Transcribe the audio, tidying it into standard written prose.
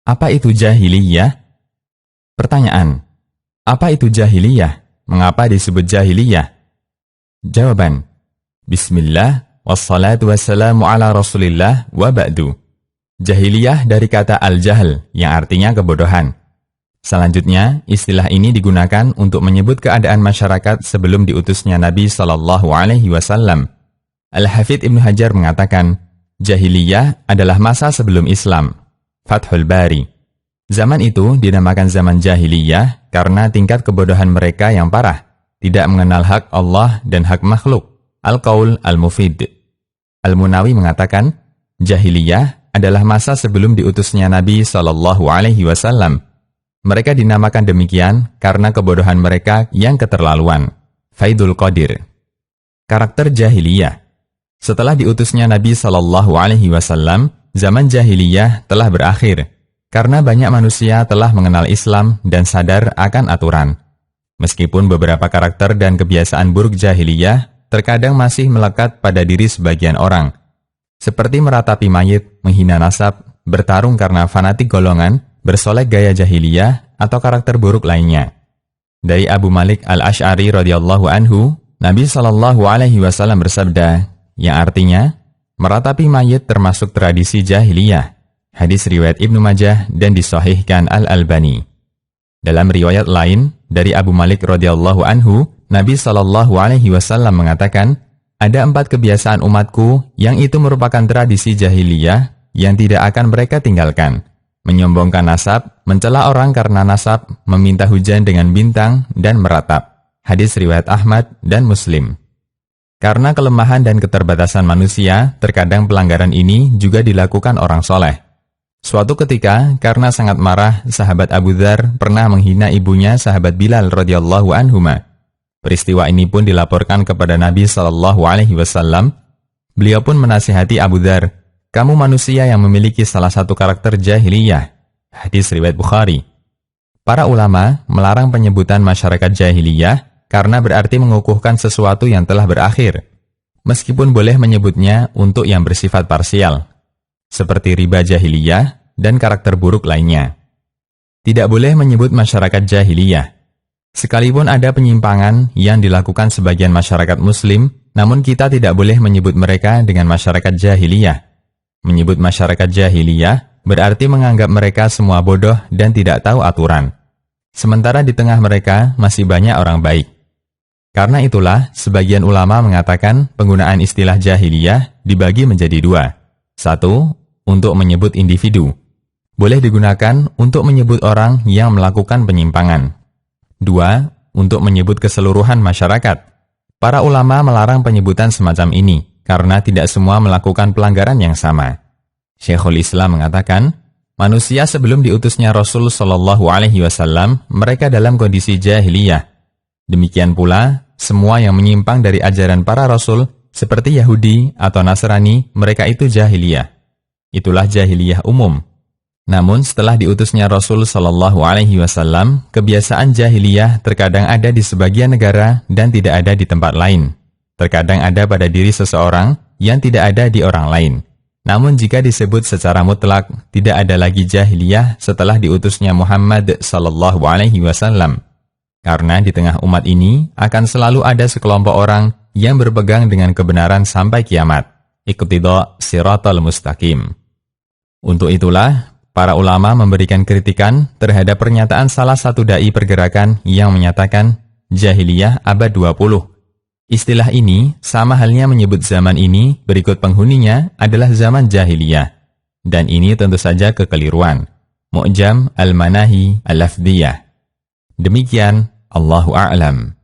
Apa itu jahiliyah? Pertanyaan. Apa itu jahiliyah? Mengapa disebut jahiliyah? Jawaban. Bismillah, wassalatu wassalamu ala rasulillah wa ba'du. Jahiliyah dari kata al-jahl, yang artinya kebodohan. Selanjutnya, istilah ini digunakan untuk menyebut keadaan masyarakat sebelum diutusnya Nabi SAW. Al-Hafidz Ibnu Hajar mengatakan, jahiliyah adalah masa sebelum Islam. Fathul Bari. Zaman itu dinamakan zaman jahiliyah karena tingkat kebodohan mereka yang parah, tidak mengenal hak Allah dan hak makhluk. Al-Qaul Al-Mufid. Al-Munawi mengatakan, jahiliyah adalah masa sebelum diutusnya Nabi SAW. Mereka dinamakan demikian karena kebodohan mereka yang keterlaluan. Faidul Qadir. Karakter jahiliyah. Setelah diutusnya Nabi SAW, zaman jahiliyah telah berakhir, karena banyak manusia telah mengenal Islam dan sadar akan aturan. Meskipun beberapa karakter dan kebiasaan buruk jahiliyah terkadang masih melekat pada diri sebagian orang, seperti meratapi mayit, menghina nasab, bertarung karena fanatik golongan, bersolek gaya jahiliyah, atau karakter buruk lainnya. Dari Abu Malik Al-Asy'ari radhiyallahu anhu, Nabi SAW bersabda, yang artinya, meratapi mayit termasuk tradisi jahiliyah. Hadis riwayat Ibnu Majah dan disahihkan Al-Albani. Dalam riwayat lain, dari Abu Malik radhiyallahu anhu, Nabi SAW mengatakan, ada 4 kebiasaan umatku yang itu merupakan tradisi jahiliyah yang tidak akan mereka tinggalkan. Menyombongkan nasab, mencela orang karena nasab, meminta hujan dengan bintang, dan meratap. Hadis riwayat Ahmad dan Muslim. Karena kelemahan dan keterbatasan manusia, terkadang pelanggaran ini juga dilakukan orang soleh. Suatu ketika, karena sangat marah, sahabat Abu Dzar pernah menghina ibunya sahabat Bilal radhiyallahu anhuma. Peristiwa ini pun dilaporkan kepada Nabi SAW. Beliau pun menasihati Abu Dzar, kamu manusia yang memiliki salah satu karakter jahiliyah. Hadis riwayat Bukhari. Para ulama melarang penyebutan masyarakat jahiliyah karena berarti mengukuhkan sesuatu yang telah berakhir, meskipun boleh menyebutnya untuk yang bersifat parsial, seperti riba jahiliyah dan karakter buruk lainnya. Tidak boleh menyebut masyarakat jahiliyah. Sekalipun ada penyimpangan yang dilakukan sebagian masyarakat muslim, namun kita tidak boleh menyebut mereka dengan masyarakat jahiliyah. Menyebut masyarakat jahiliyah berarti menganggap mereka semua bodoh dan tidak tahu aturan. Sementara di tengah mereka masih banyak orang baik. Karena itulah, sebagian ulama mengatakan penggunaan istilah jahiliyah dibagi menjadi 2. 1. Untuk menyebut individu. Boleh digunakan untuk menyebut orang yang melakukan penyimpangan. 2. Untuk menyebut keseluruhan masyarakat. Para ulama melarang penyebutan semacam ini, karena tidak semua melakukan pelanggaran yang sama. Syekhul Islam mengatakan, manusia sebelum diutusnya Rasul SAW, mereka dalam kondisi jahiliyah. Demikian pula, semua yang menyimpang dari ajaran para Rasul, seperti Yahudi atau Nasrani, mereka itu jahiliyah. Itulah jahiliyah umum. Namun setelah diutusnya Rasul SAW, kebiasaan jahiliyah terkadang ada di sebagian negara dan tidak ada di tempat lain. Terkadang ada pada diri seseorang yang tidak ada di orang lain. Namun jika disebut secara mutlak, tidak ada lagi jahiliyah setelah diutusnya Muhammad SAW. Karena di tengah umat ini akan selalu ada sekelompok orang yang berpegang dengan kebenaran sampai kiamat. Iqtida siratal mustaqim. Untuk itulah, para ulama memberikan kritikan terhadap pernyataan salah satu dai pergerakan yang menyatakan jahiliyah abad 20. Istilah ini sama halnya menyebut zaman ini berikut penghuninya adalah zaman jahiliyah. Dan ini tentu saja kekeliruan. Mu'jam al-Manahi al-Lafdiyah. Demikian, Allahu a'lam.